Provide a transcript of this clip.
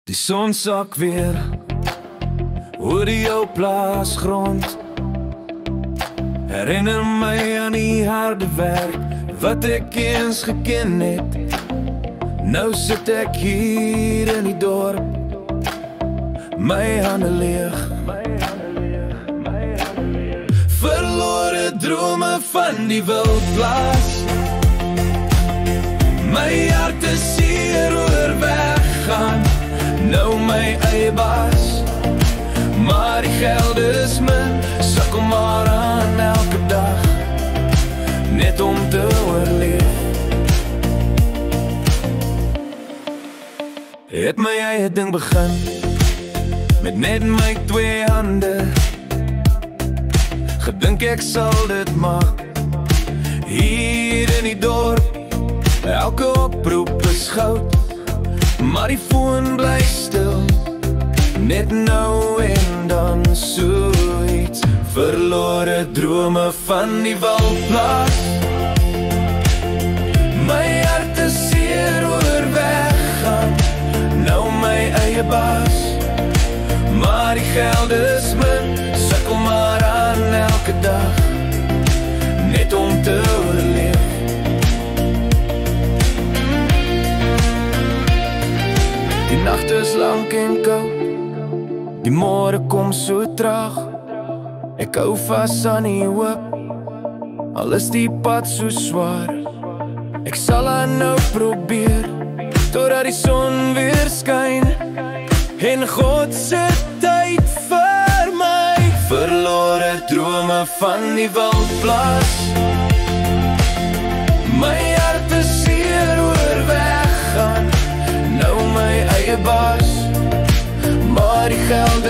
Die son sak weer oor die jou plaasgrond. Herinner my aan die harde werk wat ek eens geken het. Nou sit ek hier in die dorp, my hande leeg. Verlore drome van die wildplaas. My hart is hier oor weggaan, nou my eie baas. Maar die geld is min, sukkel maar aan elke dag, net om te oorleef. Het my eie ding begin, met net my 2 hande. Gedink ek sal dit maak, hier in die dorp. Elke oproep is goud, maar die foon bly stil. Net nou en dan so iets. Verlore drome van die wildplaas. My hart is hier oor weggaan, nou my eie baas. Maar die geld is min, sukkel maar aan elke dag, net om te oorleef. Die nacht is lang en koud, die môre kom so traag. Ek hou vas aan die hoop, al is die pad so swaar. Ek sal haar nou probeer, totdat die son weer skyn, en God se tyd vir my. Verlore drome van die wildplaas. My hart is hier oor weggaan, nou my eie baas. Maar die geld